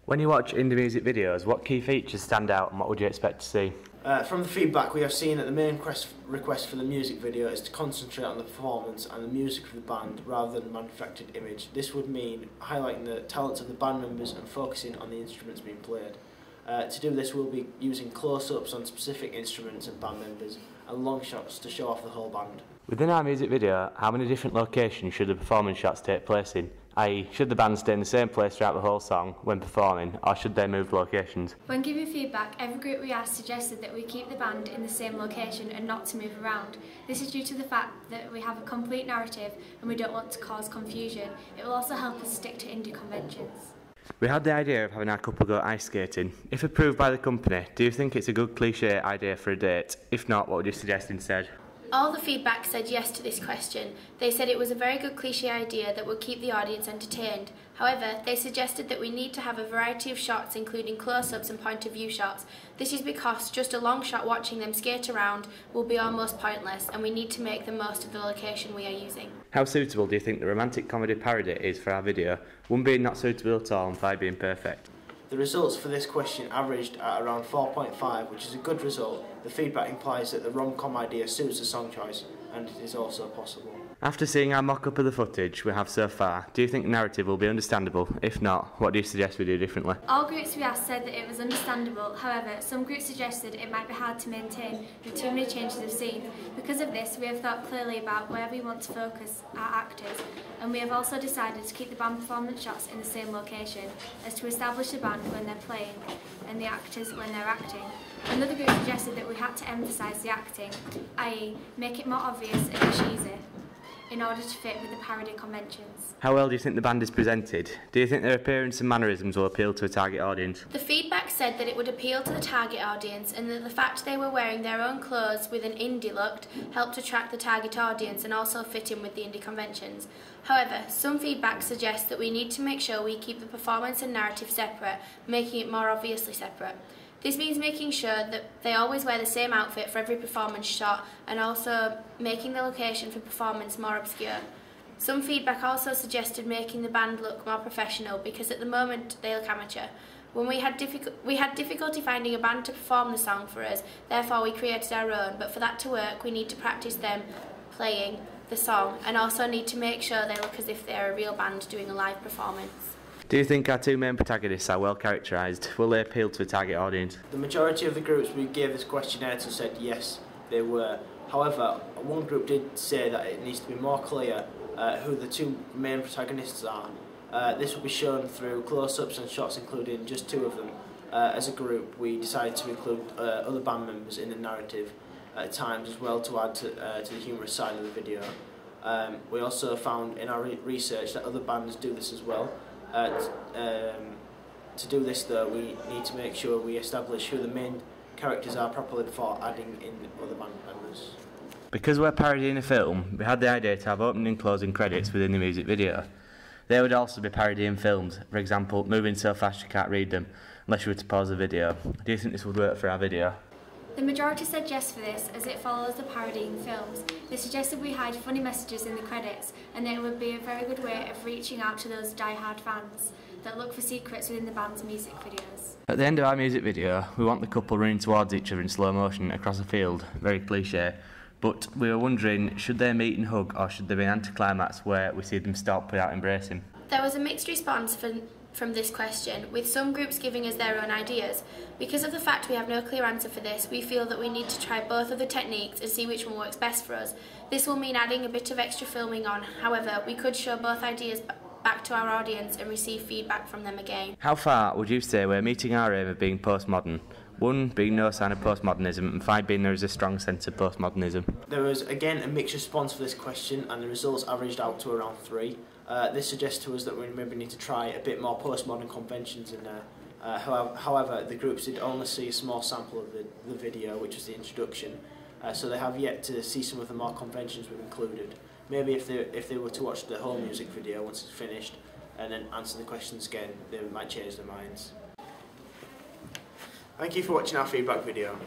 When you watch indie music videos, what key features stand out and what would you expect to see? From the feedback, we have seen that the main request for the music video is to concentrate on the performance and the music of the band rather than the manufactured image. This would mean highlighting the talents of the band members and focusing on the instruments being played. To do this, we'll be using close-ups on specific instruments and band members and long shots to show off the whole band. Within our music video, how many different locations should the performance shots take place in? I.e., should the band stay in the same place throughout the whole song when performing, or should they move locations? When giving feedback, every group we asked suggested that we keep the band in the same location and not to move around. This is due to the fact that we have a complete narrative and we don't want to cause confusion. It will also help us stick to indie conventions. We had the idea of having our couple go ice skating. If approved by the company, do you think it's a good cliché idea for a date? If not, what would you suggest instead? All the feedback said yes to this question. They said it was a very good cliché idea that would keep the audience entertained. However, they suggested that we need to have a variety of shots including close-ups and point-of-view shots. This is because just a long shot watching them skate around will be almost pointless and we need to make the most of the location we are using. How suitable do you think the romantic comedy parody is for our video? One being not suitable at all and 5 being perfect. The results for this question averaged at around 4.5, which is a good result. The feedback implies that the rom-com idea suits the song choice, and it is also possible. After seeing our mock-up of the footage we have so far, do you think the narrative will be understandable? If not, what do you suggest we do differently? All groups we asked said that it was understandable. However, some groups suggested it might be hard to maintain with too many changes of scene. Because of this, we have thought clearly about where we want to focus our actors, and we have also decided to keep the band performance shots in the same location, as to establish the band when they're playing and the actors when they're acting. Another group suggested that we had to emphasise the acting, i.e. make it more obvious and cheesy, in order to fit with the parody conventions. How well do you think the band is presented? Do you think their appearance and mannerisms will appeal to a target audience? The feedback said that it would appeal to the target audience and that the fact they were wearing their own clothes with an indie look helped attract the target audience and also fit in with the indie conventions. However, some feedback suggests that we need to make sure we keep the performance and narrative separate, making it more obviously separate. This means making sure that they always wear the same outfit for every performance shot and also making the location for performance more obscure. Some feedback also suggested making the band look more professional because at the moment they look amateur. When we had difficulty finding a band to perform the song for us, therefore we created our own, but for that to work we need to practice them playing the song and also need to make sure they look as if they're a real band doing a live performance. Do you think our two main protagonists are well characterised? Will they appeal to a target audience? The majority of the groups we gave this questionnaire to said yes, they were. However, one group did say that it needs to be more clear who the two main protagonists are. This will be shown through close-ups and shots including just two of them. As a group, we decided to include other band members in the narrative at times as well to add to the humorous side of the video. We also found in our research that other bands do this as well. To do this though, we need to make sure we establish who the main characters are properly before adding in other band members. Because we're parodying a film, we had the idea to have opening and closing credits within the music video. They would also be parodying films, for example, moving so fast you can't read them, unless you were to pause the video. Do you think this would work for our video? The majority said yes for this, as it follows the parodying films. They suggested we hide funny messages in the credits, and that it would be a very good way of reaching out to those die-hard fans that look for secrets within the band's music videos. At the end of our music video, we want the couple running towards each other in slow motion across a field, very cliché, but we were wondering, should they meet and hug, or should there be an anticlimax where we see them stop without embracing? There was a mixed response from this question, with some groups giving us their own ideas. Because of the fact we have no clear answer for this, we feel that we need to try both of the techniques and see which one works best for us. This will mean adding a bit of extra filming on, however, we could show both ideas back to our audience and receive feedback from them again. How far would you say we're meeting our aim of being postmodern? 1 being no sign of postmodernism and 5 being there is a strong sense of postmodernism. There was again a mixed response for this question and the results averaged out to around 3. This suggests to us that we maybe need to try a bit more postmodern conventions in there. However, the groups did only see a small sample of the video, which was the introduction, so they have yet to see some of the more conventions we've included. Maybe if they were to watch the whole music video once it's finished and then answer the questions again, they might change their minds. Thank you for watching our feedback video.